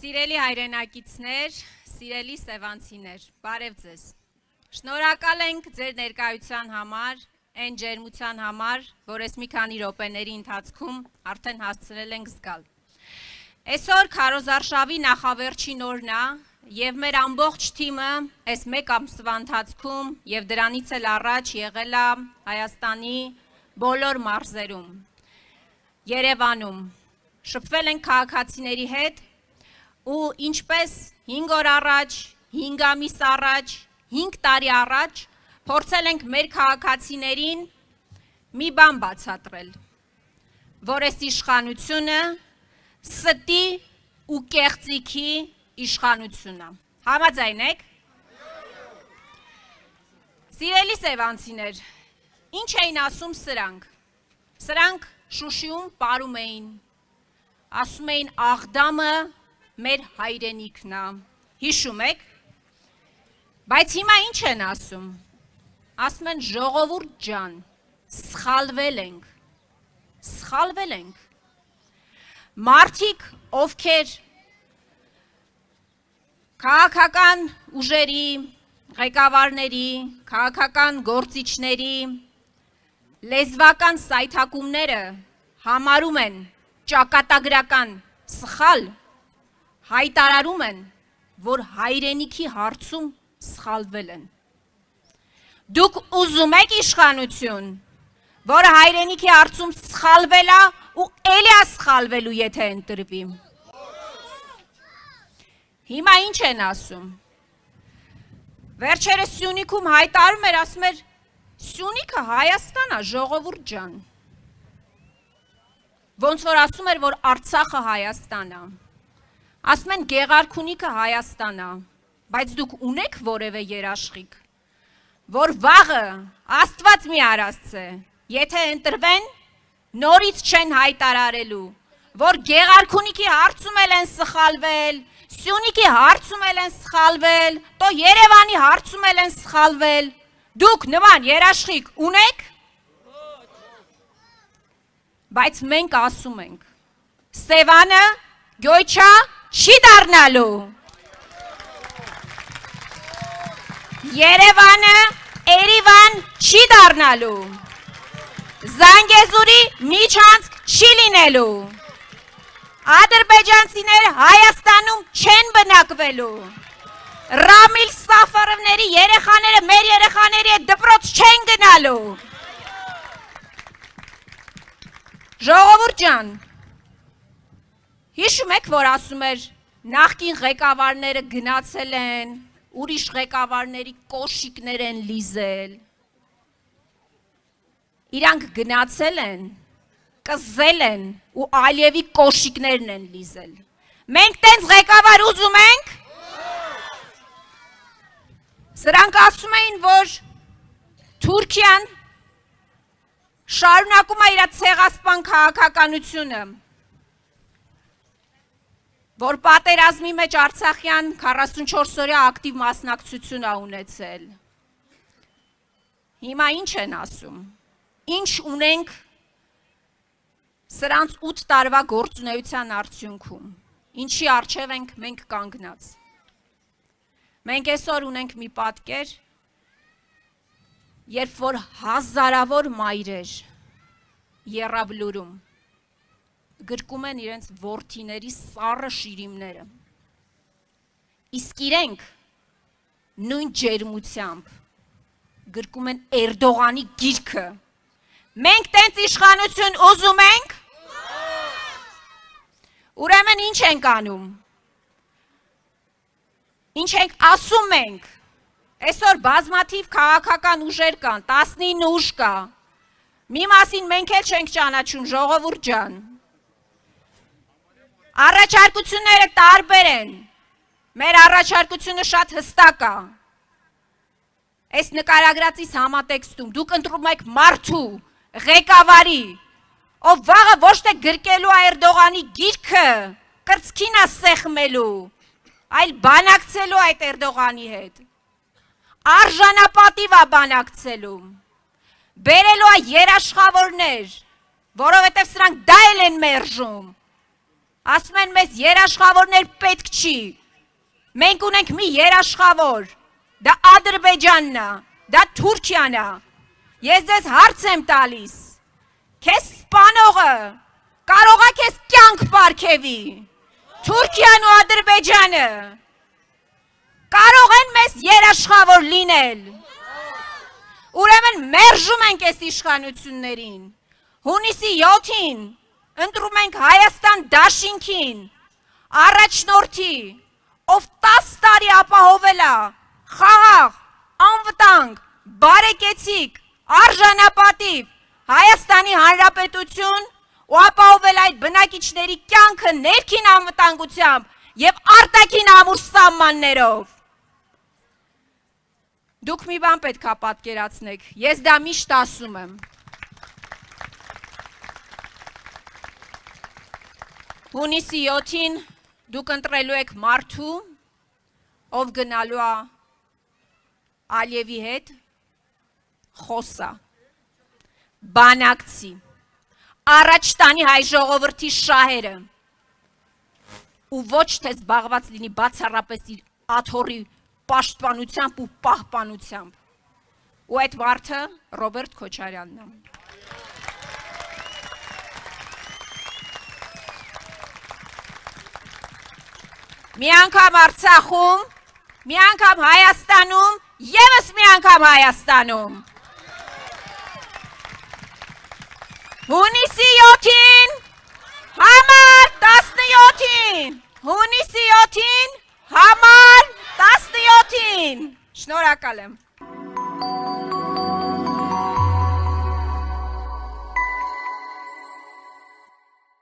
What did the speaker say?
Սիրելի հայրենակիցներ, սիրելի սևանցիներ, բարև ձեզ։ Շնորհակալ ենք ձեր ներկայության համար, այն ջերմության համար, որ այս մի քանի րոպեների ընթացքում արդեն հասցրել ենք զգալ։ Այսօր քարոզարշավի նախավերջին օրն է, եւ մեր ամբողջ թիմը այս մեկ ամսվա ընթացքում եւ դրանից էլ առաջ եղել է Հայաստանի բոլոր մարզերում, Երևանում, շփվել ենք քաղաքացիների հետ ու ինչպես 5 օր առաջ, 5 ամիս առաջ, 5 տարի առաջ փորձել ենք մեր քաղաքացիներին մի բան բացատրել, որ այս իշխանությունը ստի ու կեղծիքի իշխանությունն է։ Համաձայն եք։ Սիրելի սևանցիներ, ինչ էին ասում սրանք։ Սրանք Շուշիում պարում էին, ասում էին Աղդամը մեր հայրենիքն է, հիշում եք, բայց հիմա ինչ են ասում, ասում են ժողովուրդ ջան, սխալվել ենք, մարդիկ, ովքեր քաղաքական ուժերի, ղեկավարների, քաղաքական գործիչների, լեզվական սայթակումները համարում են ճակատագրական սխալ, հայտարարում են, որ հայրենիքի հարցում սխալվել են։ Դուք ուզում եք իշխանություն, որը հայրենիքի հարցում սխալվել է ու էլի է սխալվելու, եթե ընտրվի։ Հիմա ինչ են ասում։ Վերջերս Սյունիքում հայտարարում էր, ասում էր, Սյունիքը Հայաստան է, ժողովուրդ ջան։ Ոնց որ ասում էր, որ Արցախը Հայաստան է։ Ասում են Գեղարքունիքը Հայաստան է, բայց դուք ունեք որևէ երաշխիք, որ վաղը Աստված մի արածե, եթե ընտրվեն, նորից չեն հայտարարելու, որ Գեղարքունիքի հարցում էլ են սխալվել, Սյունիքի հարցում էլ են սխալվել, то Երևանի հարցում էլ են սխալվել, դուք նման երաշխիք ունեք, բայց մենք ասում ենք, Սևանը Գյոյչա չի դառնալու, Երևանը Էրիվան չի դառնալու, Զանգեզուրի միջանցք չի լինելու, ադրբեջանցիները Հայաստանում չեն բնակվելու, Ռամիլ Սաֆարովների երեխաները մեր երեխաների հետ դպրոց չեն գնալու։ Ժողովուրդ ջան, հիշում եք, որ ասում էր նախկին ղեկավարները գնացել են, ուրիշ ղեկավարների կոշիկներ են լիզել։ Իրանք գնացել են, կզել են ու Ալիևի կոշիկներն են լիզել։ Մենք տենց ղեկավար ուզում ենք։ Սրանք ասում էին, որ Թուրքիան շարունակում է իր ցեղասպան քաղաքականությունը, որ պատերազմի մեջ Արցախյան 44 օրյա ակտիվ մասնակցություն է ունեցել։ Հիմա ինչ են ասում։ Ինչ ունենք սրանց 8 տարվա գործունեության արդյունքում։ Ինչի առջև ենք մենք կանգնած։ Մենք այսօր ունենք մի պատկեր, երբ որ հազարավոր մայրեր Եռաբլուրում գրկում են իրենց որդիների սառը շիրիմները, իսկ իրենք նույն ջերմությամբ գրկում են Էրդողանի գիրքը։ Մենք տենց իշխանություն ուզում ենք, ուրեմն ինչ ենք անում։ Ինչ ենք ասում ենք, այսօր բազմաթիվ քաղաքական ուժեր կան, 19 ուժ կա, մի մասին մենք էլ չենք ճանաչում, ժողովուրդ ջան, առաջարկությունները տարբեր են, մեր առաջարկությունը շատ հստակ է, այս նկարագրածից համատեքստում, դուք ընտրում եք մարդու, ղեկավարի, ով վաղը ոչ թե գրկելու է Էրդողանի գիրքը, կրծքին է սեղմելու, այլ բանակցելու այդ Էրդողանի հետ, արժանապատիվ է բանակցելու, բերելու է երաշխավորներ, որովհետև սրանք դա էլ են մերժում, Ասում են մեզ երաշխավորներ պետք չի, մենք ունենք մի երաշխավոր, դա Ադրբեջանն է, դա Թուրքիան է, ես ձեզ հարց եմ տալիս, քեզ սպանողը կարող է քեզ կյանք պարգևի, Թուրքիան ու Ադրբեջանը կարող են մեզ երաշխավոր լինել, ուրեմն մերժում ենք այս իշխանություններին, հունիսի 7-ին ընտրում ենք Հայաստան դաշինքին, առաջնորդի, ով 10 տարի ապահովել է խաղաղ, անվտանգ, բարեկեցիկ, արժանապատիվ Հայաստանի Հանրապետություն ու ապահովել այդ բնակիչների կյանքը ներքին անվտանգությամբ եւ արտաքին ամուր սահմաններով։ Դուք մի բան պետք է պատկերացնեք, ես դա միշտ ասում եմ։ Հունիսի 7-ին դուք ընտրելու եք մարդու, ով գնալու է Ալիևի հետ, խոսա, բանակցի, առաջ տանի հայ ժողովրդի շահերը ու ոչ թե զբաղված լինի բացառապես իր աթոռի պաշտպանությամբ ու պահպանությամբ։ Ու այդ մարդը Ռոբերտ Քոչարյանն է։ Մի անգամ Արցախում, մի անգամ Հայաստանում, ևս մի անգամ Հայաստանում։ Հունիսի 7-ին, համար 17-ին, հունիսի 7-ին, համար 17-ին։ Շնորհակալ եմ։